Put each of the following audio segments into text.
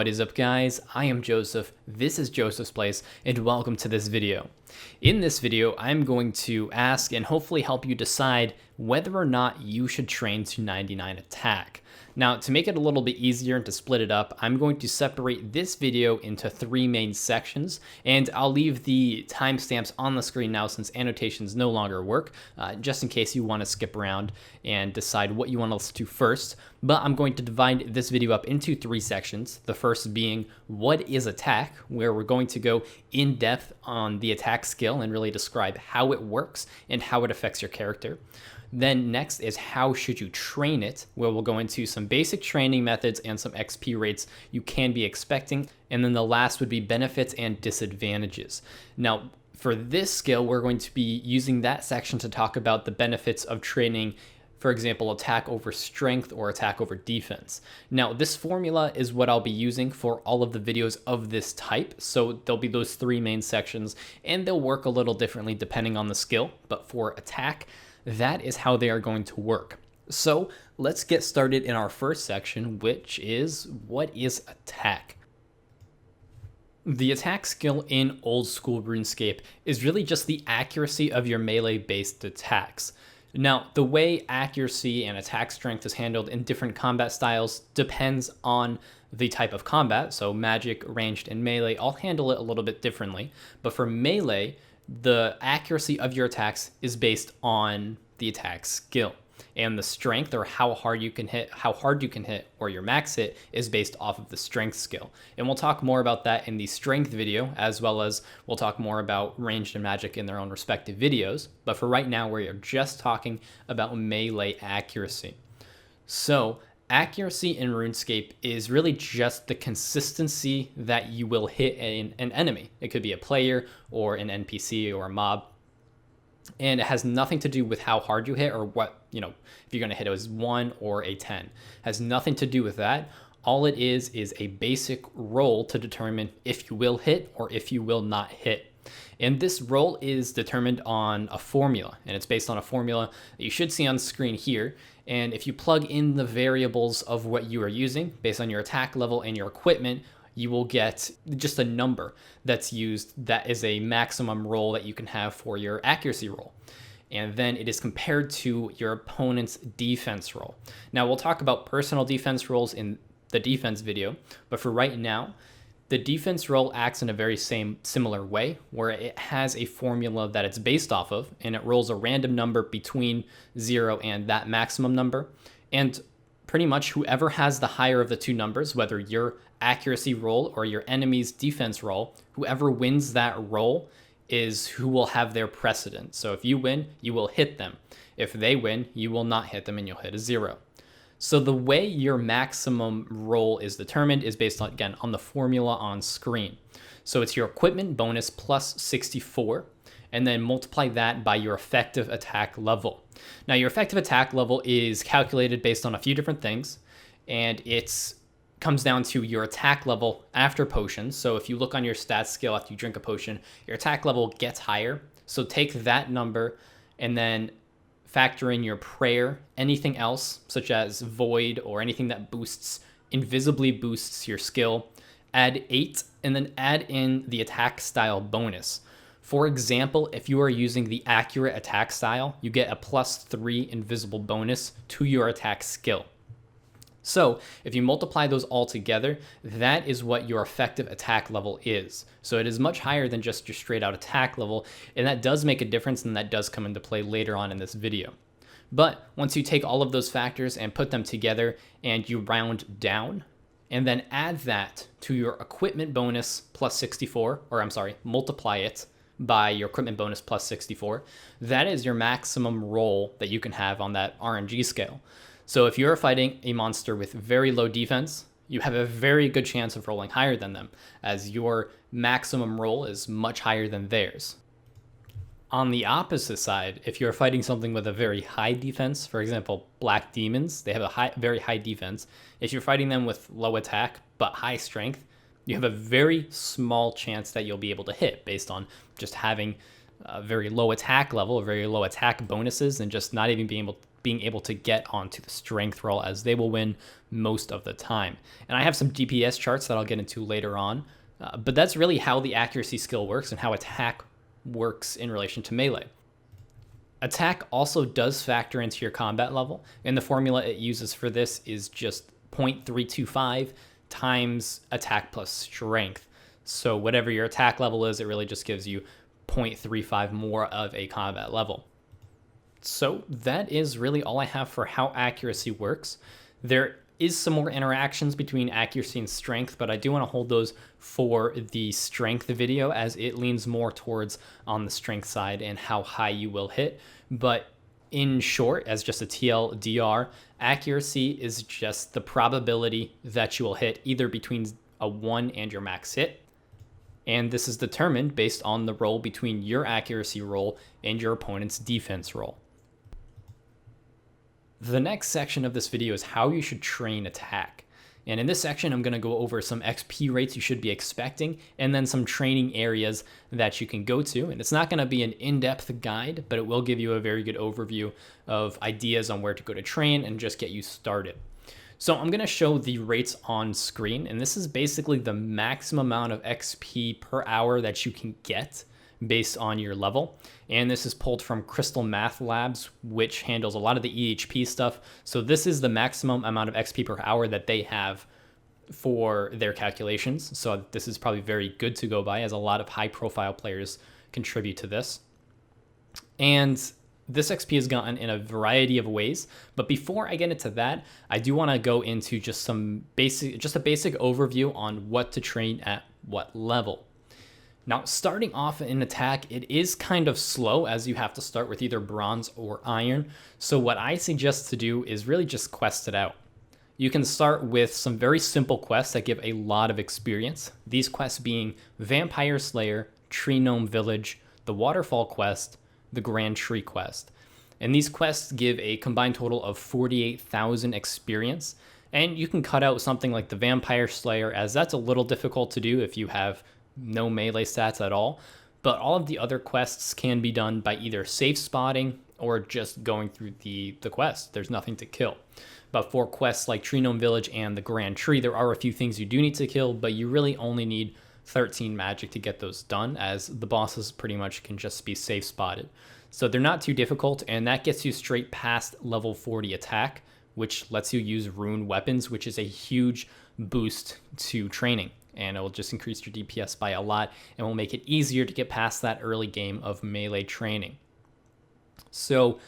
What is up, guys? I am Joseph, this is Joseph's Place, and welcome to this video. In this video, I'm going to ask and hopefully help you decide whether or not you should train to 99 attack. Now, to make it a little bit easier and to split it up, I'm going to separate this video into 3 main sections, and I'll leave the timestamps on the screen now since annotations no longer work, just in case you want to skip around and decide what you want to listen to first. But I'm going to divide this video up into 3 sections. The first being what is attack, where we're going to go in depth on the attack skill and really describe how it works and how it affects your character. Then next is how should you train it, where we'll go into some basic training methods and some XP rates you can be expecting. And then the last would be benefits and disadvantages. Now, for this skill, we're going to be using that section to talk about the benefits of training, for example, attack over strength or attack over defense. Now, this formula is what I'll be using for all of the videos of this type. So there'll be those 3 main sections, and they'll work a little differently depending on the skill. But for attack, that is how they are going to work. So let's get started in our first section, which is what is attack? The attack skill in Old School Runescape is really just the accuracy of your melee-based attacks. Now, the way accuracy and attack strength is handled in different combat styles depends on the type of combat. So magic, ranged, and melee all handle it a little bit differently. But for melee, the accuracy of your attacks is based on the attack skill, and the strength, or how hard you can hit, or your max hit, is based off of the strength skill. And we'll talk more about that in the strength video, as well as we'll talk more about ranged and magic in their own respective videos. But for right now, we are just talking about melee accuracy. So accuracy in RuneScape is really just the consistency that you will hit an enemy. It could be a player or an NPC or a mob. And it has nothing to do with how hard you hit or what, if you're going to hit it as 1 or a 10. It has nothing to do with that. All it is a basic roll to determine if you will hit or if you will not hit. And this roll is determined on a formula, and it's based on a formula that you should see on screen here. And if you plug in the variables of what you are using based on your attack level and your equipment, you will get just a number that's used that is a maximum roll that you can have for your accuracy roll. And then it is compared to your opponent's defense roll. Now, we'll talk about personal defense rolls in the defense video, but for right now, the defense roll acts in a very similar way, where it has a formula that it's based off of, and it rolls a random number between 0 and that maximum number. And pretty much whoever has the higher of the 2 numbers, whether your accuracy roll or your enemy's defense roll, whoever wins that roll is who will have their precedent. So if you win, you will hit them. If they win, you will not hit them and you'll hit a 0. So the way your maximum roll is determined is based on, again, on the formula on screen. So it's your equipment bonus plus 64, and then multiply that by your effective attack level. Now, your effective attack level is calculated based on a few different things, and it comes down to your attack level after potions. So if you look on your stats skill after you drink a potion, your attack level gets higher. So take that number and then factor in your prayer, anything else such as void or anything that invisibly boosts your skill, add 8, and then add in the attack style bonus. For example, if you are using the accurate attack style, you get a +3 invisible bonus to your attack skill. So if you multiply those all together, that is what your effective attack level is. So it is much higher than just your straight out attack level, and that does make a difference, and that does come into play later on in this video. But once you take all of those factors and put them together and you round down, and then add that to your equipment bonus plus 64, multiply it by your equipment bonus plus 64, that is your maximum roll that you can have on that RNG scale. So if you're fighting a monster with very low defense, you have a very good chance of rolling higher than them, as your maximum roll is much higher than theirs. On the opposite side, if you're fighting something with a very high defense, for example, black demons, they have a very high defense. If you're fighting them with low attack but high strength, you have a very small chance that you'll be able to hit based on just having a very low attack level, very low attack bonuses, and just not even being able being able to get onto the strength roll, as they will win most of the time. And I have some DPS charts that I'll get into later on, but that's really how the accuracy skill works and how attack works in relation to melee. Attack also does factor into your combat level, and the formula it uses for this is just 0.325 times attack plus strength. So whatever your attack level is, it really just gives you 0.35 more of a combat level. So that is really all I have for how accuracy works. There is some more interactions between accuracy and strength, but I do want to hold those for the strength video, as it leans more towards on the strength side and how high you will hit. But in short, as just a TLDR, accuracy is just the probability that you will hit either between a 1 and your max hit. And this is determined based on the roll between your accuracy roll and your opponent's defense roll. The next section of this video is how you should train attack. And in this section, I'm going to go over some XP rates you should be expecting, and then some training areas that you can go to. And it's not going to be an in-depth guide, but it will give you a very good overview of ideas on where to go to train and just get you started. So I'm going to show the rates on screen, and this is basically the maximum amount of XP per hour that you can get based on your level. And this is pulled from Crystal Math Labs, which handles a lot of the EHP stuff. So this is the maximum amount of XP per hour that they have for their calculations. So this is probably very good to go by, as a lot of high profile players contribute to this. And this XP is gotten in a variety of ways, but before I get into that, I do want to go into just a basic overview on what to train at what level. Now, starting off in attack, it is kind of slow, as you have to start with either bronze or iron. So what I suggest to do is really just quest it out. You can start with some very simple quests that give a lot of experience. These quests being Vampire Slayer, Tree Gnome Village, the Waterfall quest, the Grand Tree quest. And these quests give a combined total of 48,000 experience. And you can cut out something like the Vampire Slayer, as that's a little difficult to do if you have no melee stats at all. But all of the other quests can be done by either safe spotting or just going through the quest. There's nothing to kill. But for quests like Tree Gnome Village and the Grand Tree, there are a few things you do need to kill, but you really only need 13 magic to get those done, as the bosses pretty much can just be safe spotted. So they're not too difficult, and that gets you straight past level 40 attack, which lets you use rune weapons, which is a huge boost to training. And it will just increase your DPS by a lot and will make it easier to get past that early game of melee training. So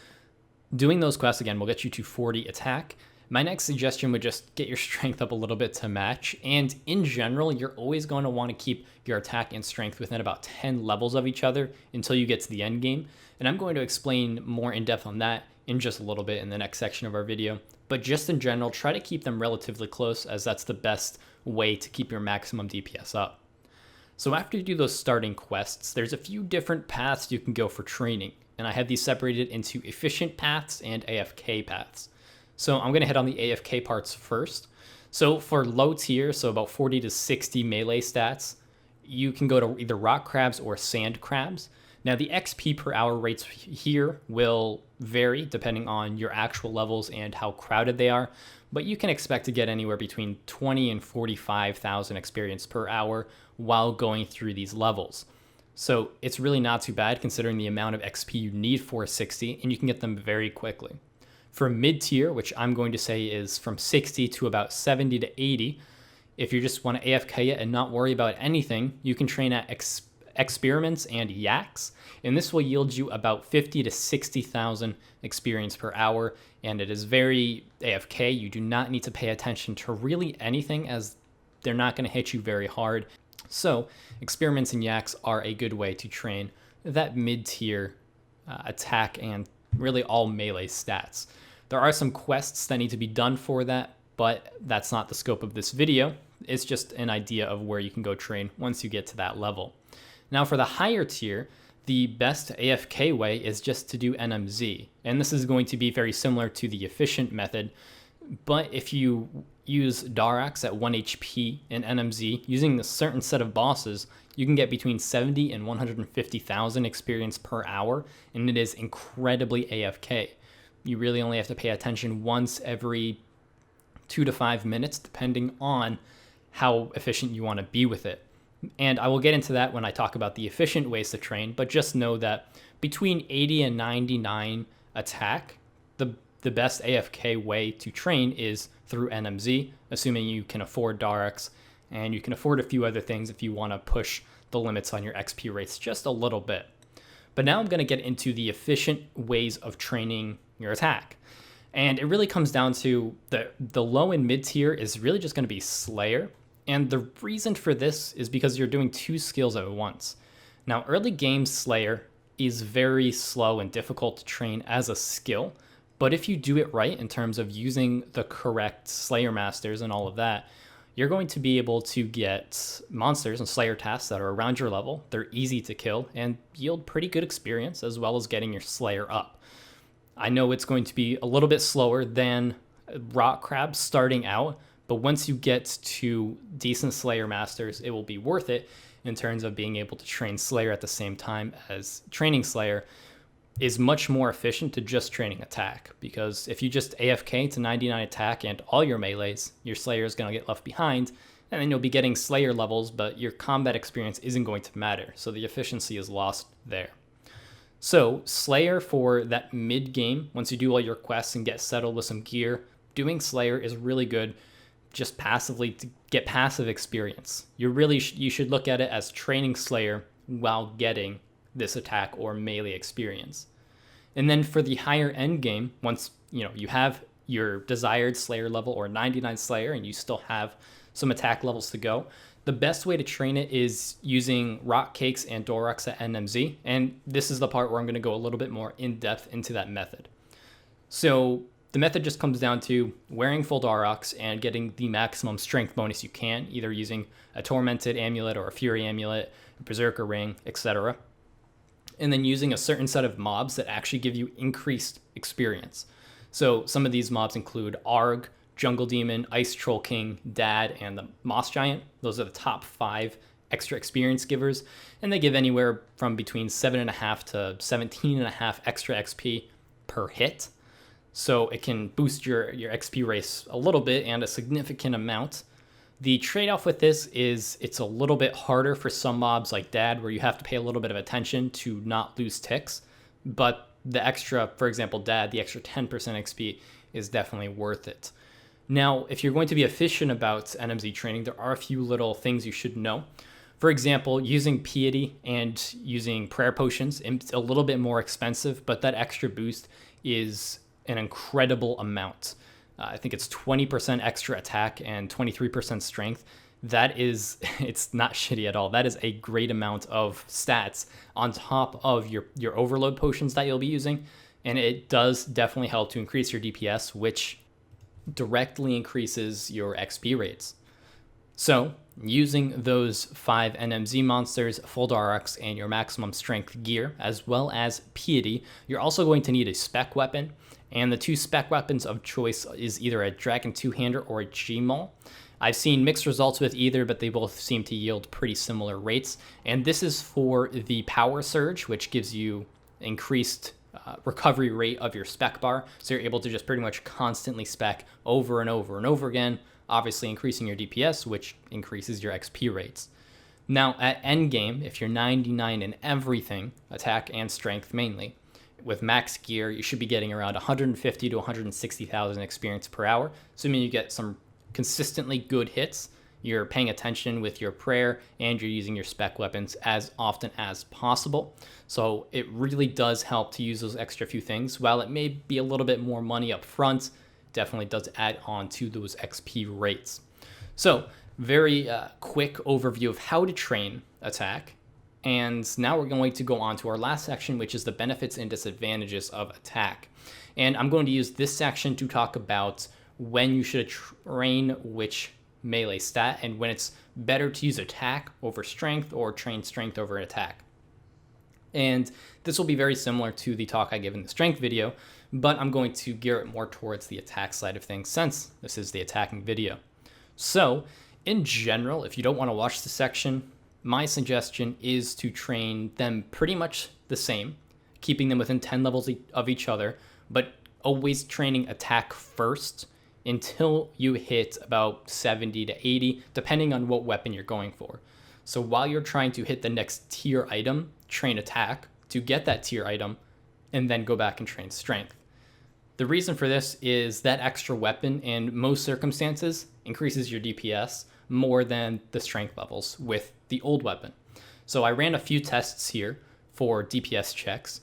doing those quests again will get you to 40 attack. My next suggestion would just get your strength up a little bit to match. And in general, you're always going to want to keep your attack and strength within about 10 levels of each other until you get to the end game. And I'm going to explain more in depth on that in just a little bit in the next section of our video. But just in general, try to keep them relatively close, as that's the best way to keep your maximum DPS up. So after you do those starting quests, there's a few different paths you can go for training. And I have these separated into efficient paths and AFK paths. So I'm going to hit on the AFK parts first. So for low tier, so about 40 to 60 melee stats, you can go to either rock crabs or sand crabs. Now the XP per hour rates here will vary depending on your actual levels and how crowded they are, but you can expect to get anywhere between 20 and 45,000 experience per hour while going through these levels. So it's really not too bad considering the amount of XP you need for 60, and you can get them very quickly. For mid-tier, which I'm going to say is from 60 to about 70 to 80, if you just want to AFK it and not worry about anything, you can train at experiments and yaks, and this will yield you about 50 to 60,000 experience per hour, and it is very AFK. You do not need to pay attention to really anything, as they're not going to hit you very hard. So experiments and yaks are a good way to train that mid-tier attack and really all melee stats. There are some quests that need to be done for that, but that's not the scope of this video. It's just an idea of where you can go train once you get to that level. Now for the higher tier, the best AFK way is just to do NMZ. And this is going to be very similar to the efficient method, but if you use Darax at 1 HP in NMZ using a certain set of bosses, you can get between 70 and 150,000 experience per hour, and it is incredibly AFK. You really only have to pay attention once every 2 to 5 minutes, depending on how efficient you want to be with it. And I will get into that when I talk about the efficient ways to train, but just know that between 80 and 99 attack, the best AFK way to train is through NMZ, assuming you can afford Darks and you can afford a few other things if you want to push the limits on your XP rates just a little bit. But now I'm going to get into the efficient ways of training your attack. And it really comes down to the low and mid tier is really just going to be Slayer. And the reason for this is because you're doing two skills at once. Now, early game Slayer is very slow and difficult to train as a skill. But if you do it right in terms of using the correct Slayer Masters and all of that, you're going to be able to get monsters and Slayer tasks that are around your level. They're easy to kill and yield pretty good experience, as well as getting your Slayer up. I know it's going to be a little bit slower than Rock Crab starting out, but once you get to decent Slayer Masters, it will be worth it in terms of being able to train Slayer at the same time as training Slayer is much more efficient to just training attack, because if you just AFK to 99 attack and all your melees, your Slayer is going to get left behind, and then you'll be getting Slayer levels, but your combat experience isn't going to matter, so the efficiency is lost there. So Slayer for that mid game, once you do all your quests and get settled with some gear, doing Slayer is really good just passively to get passive experience. You should look at it as training Slayer while getting this attack or melee experience. And then for the higher end game, once you have your desired Slayer level or 99 Slayer and you still have some attack levels to go, the best way to train it is using Rock Cakes and Dorox at NMZ. And this is the part where I'm going to go a little bit more in depth into that method. So the method just comes down to wearing full Dorox and getting the maximum strength bonus you can, either using a Tormented Amulet or a Fury Amulet, a Berserker Ring, etc. And then using a certain set of mobs that actually give you increased experience. So some of these mobs include Arg, Jungle Demon, Ice Troll King, Dad, and the Moss Giant. Those are the top 5 extra experience givers, and they give anywhere from between 7.5 to 17.5 extra XP per hit. So it can boost your XP race a little bit and a significant amount. The trade-off with this is it's a little bit harder for some mobs like Dad, where you have to pay a little bit of attention to not lose ticks. But the extra, for example, Dad, the extra 10% XP is definitely worth it. Now, if you're going to be efficient about NMZ training, there are a few little things you should know. For example, using Piety and using Prayer Potions, it's a little bit more expensive, but that extra boost is an incredible amount. I think it's 20% extra attack and 23% strength. That is, it's not shitty at all. That is a great amount of stats on top of your overload potions that you'll be using. And it does definitely help to increase your DPS, which directly increases your XP rates. So using those 5 NMZ monsters, full Dorox, and your maximum strength gear, as well as Piety, you're also going to need a spec weapon. And the 2 spec weapons of choice is either a Dragon 2-hander or a G-Maul. I've seen mixed results with either, but they both seem to yield pretty similar rates. And this is for the Power Surge, which gives you increased recovery rate of your spec bar. So you're able to just pretty much constantly spec over and over and over again, obviously increasing your DPS, which increases your XP rates. Now at endgame, if you're 99 in everything, attack and strength mainly, with max gear, you should be getting around 150 to 160,000 experience per hour, assuming you get some consistently good hits, you're paying attention with your prayer, and you're using your spec weapons as often as possible. So it really does help to use those extra few things. While it may be a little bit more money up front, definitely does add on to those XP rates. So very quick overview of how to train attack. And now we're going to go on to our last section, which is the benefits and disadvantages of attack. And I'm going to use this section to talk about when you should train which melee stat and when it's better to use attack over strength or train strength over attack. And this will be very similar to the talk I gave in the strength video, but I'm going to gear it more towards the attack side of things since this is the attacking video. So in general, if you don't want to watch this section, my suggestion is to train them pretty much the same, keeping them within 10 levels of each other, but always training attack first until you hit about 70 to 80, depending on what weapon you're going for. So while you're trying to hit the next tier item, train attack to get that tier item, and then go back and train strength. The reason for this is that extra weapon in most circumstances increases your DPS more than the strength levels with the old weapon. So I ran a few tests here for DPS checks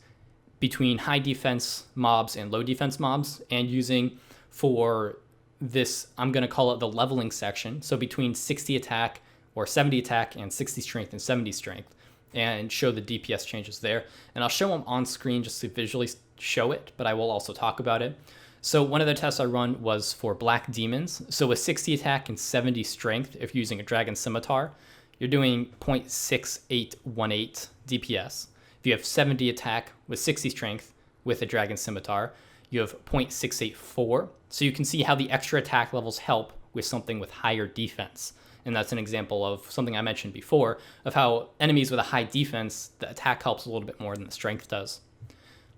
between high defense mobs and low defense mobs, and using for this, I'm going to call it the leveling section. So between 60 attack or 70 attack and 60 strength and 70 strength, and show the DPS changes there. And I'll show them on screen just to visually show it, but I will also talk about it. So one of the tests I run was for Black Demons. So with 60 attack and 70 strength, if you're using a Dragon Scimitar, you're doing 0.6818 DPS. If you have 70 attack with 60 strength with a Dragon Scimitar, you have 0.684. So you can see how the extra attack levels help with something with higher defense. And that's an example of something I mentioned before of how enemies with a high defense, the attack helps a little bit more than the strength does.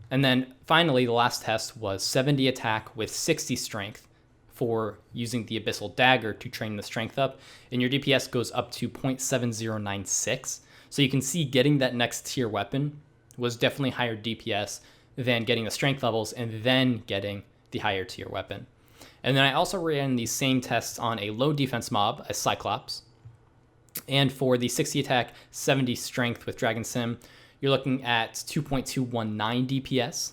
And then finally, the last test was 70 attack with 60 strength for using the Abyssal Dagger to train the strength up. And your DPS goes up to 0.7096. So you can see getting that next tier weapon was definitely higher DPS than getting the strength levels and then getting the higher tier weapon. And then I also ran these same tests on a low defense mob, a Cyclops. And for the 60 attack, 70 strength with Dragon Sim, you're looking at 2.219 DPS.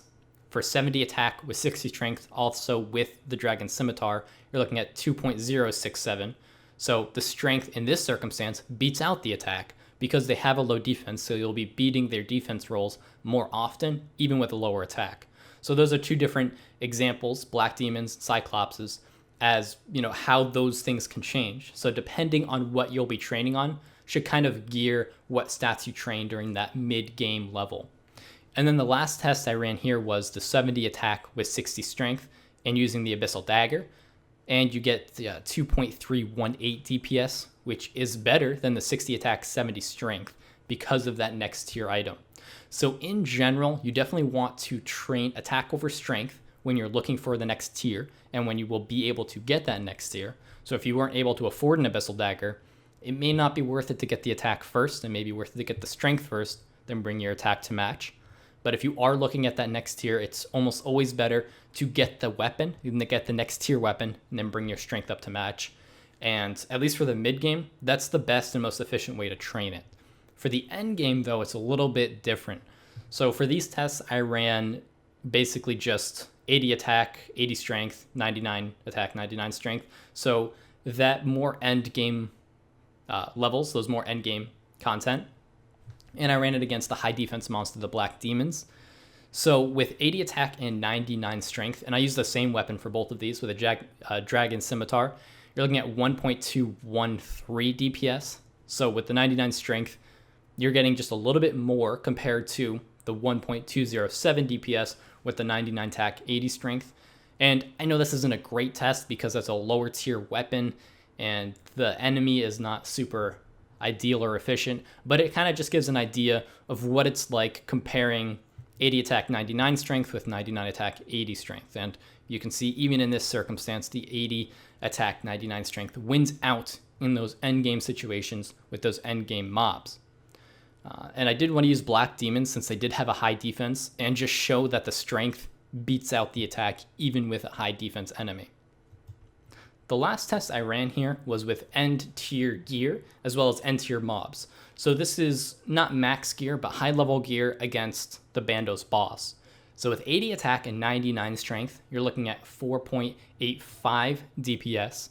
For 70 attack with 60 strength, also with the Dragon Scimitar, you're looking at 2.067. So the strength in this circumstance beats out the attack because they have a low defense, so you'll be beating their defense rolls more often, even with a lower attack. So those are two different examples, Black Demons, Cyclopses, as how those things can change. So depending on what you'll be training on should kind of gear what stats you train during that mid-game level. And then the last test I ran here was the 70 attack with 60 strength and using the Abyssal Dagger. And you get 2.318 DPS, which is better than the 60 attack, 70 strength because of that next tier item. So in general, you definitely want to train attack over strength when you're looking for the next tier and when you will be able to get that next tier. So if you weren't able to afford an Abyssal Dagger, it may not be worth it to get the attack first, and maybe worth it to get the strength first, then bring your attack to match. But if you are looking at that next tier, it's almost always better to get the weapon, than to get the next tier weapon, and then bring your strength up to match. And at least for the mid game, that's the best and most efficient way to train it. For the end game, though, it's a little bit different. So for these tests, I ran basically just 80 attack, 80 strength, 99 attack, 99 strength. So that more end game levels, those more end game content. And I ran it against the high defense monster, the Black Demons. So with 80 attack and 99 strength, and I use the same weapon for both of these with a Dragon Scimitar, you're looking at 1.213 DPS. So with the 99 strength, you're getting just a little bit more compared to the 1.207 DPS with the 99 attack, 80 strength. And I know this isn't a great test because it's a lower tier weapon and the enemy is not super ideal or efficient, but it kind of just gives an idea of what it's like comparing 80 attack, 99 strength with 99 attack, 80 strength. And you can see even in this circumstance, the 80 attack, 99 strength wins out in those endgame situations with those endgame mobs. And I did want to use Black Demons since they did have a high defense and just show that the strength beats out the attack even with a high defense enemy. The last test I ran here was with end tier gear as well as end tier mobs. So this is not max gear, but high level gear against the Bandos boss. So with 80 attack and 99 strength, you're looking at 4.85 DPS.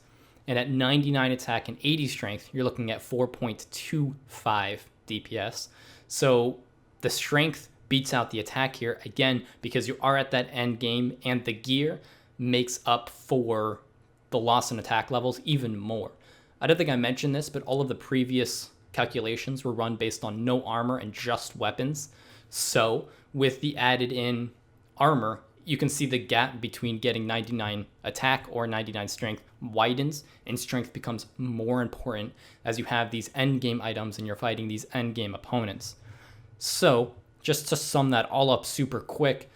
And at 99 attack and 80 strength, you're looking at 4.25 DPS. So the strength beats out the attack here, again, because you are at that end game and the gear makes up for the loss in attack levels even more. I don't think I mentioned this, but all of the previous calculations were run based on no armor and just weapons. So with the added in armor, you can see the gap between getting 99 attack or 99 strength widens, and strength becomes more important as you have these end game items and you're fighting these end game opponents. So just to sum that all up super quick,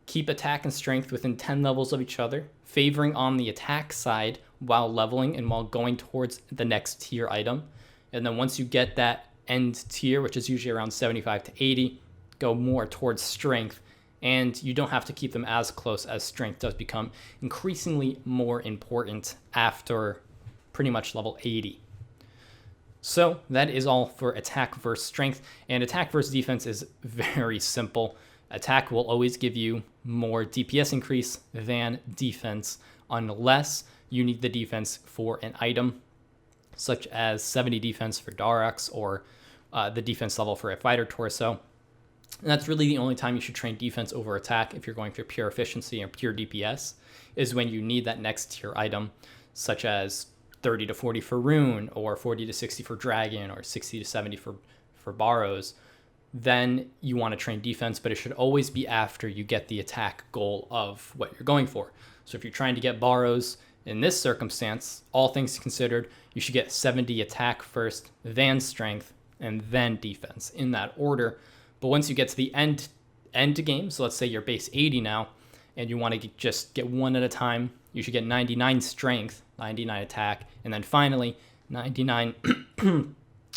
Keep attack and strength within 10 levels of each other, favoring on the attack side while leveling and while going towards the next tier item. And then once you get that end tier, which is usually around 75 to 80, go more towards strength. And you don't have to keep them as close, as strength does become increasingly more important after pretty much level 80. So that is all for attack versus strength. And attack versus defense is very simple. Attack will always give you more DPS increase than defense unless you need the defense for an item, such as 70 defense for Darox or the defense level for a fighter torso. And that's really the only time you should train defense over attack if you're going for pure efficiency and pure DPS, is when you need that next tier item, such as 30 to 40 for Rune, or 40 to 60 for Dragon, or 60 to 70 for Barrows. Then you want to train defense, but it should always be after you get the attack goal of what you're going for. So if you're trying to get Barrows in this circumstance, all things considered, you should get 70 attack first, then strength, and then defense in that order. But once you get to the end game, so let's say you're base 80 now, and you want to just get one at a time, you should get 99 strength, 99 attack, and then finally 99,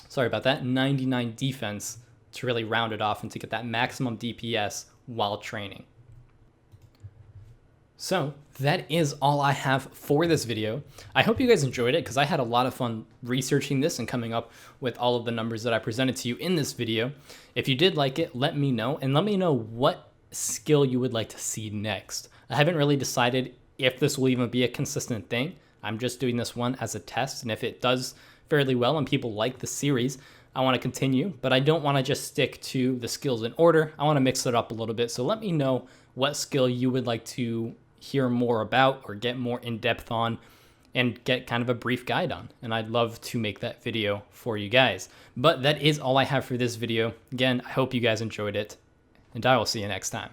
sorry about that, 99 defense to really round it off and to get that maximum DPS while training. So that is all I have for this video. I hope you guys enjoyed it because I had a lot of fun researching this and coming up with all of the numbers that I presented to you in this video. If you did like it, let me know, and let me know what skill you would like to see next. I haven't really decided if this will even be a consistent thing. I'm just doing this one as a test, and if it does fairly well and people like the series, I want to continue, but I don't want to just stick to the skills in order. I want to mix it up a little bit. So let me know what skill you would like to hear more about or get more in depth on and get kind of a brief guide on. And I'd love to make that video for you guys. But that is all I have for this video. Again, I hope you guys enjoyed it, and I will see you next time.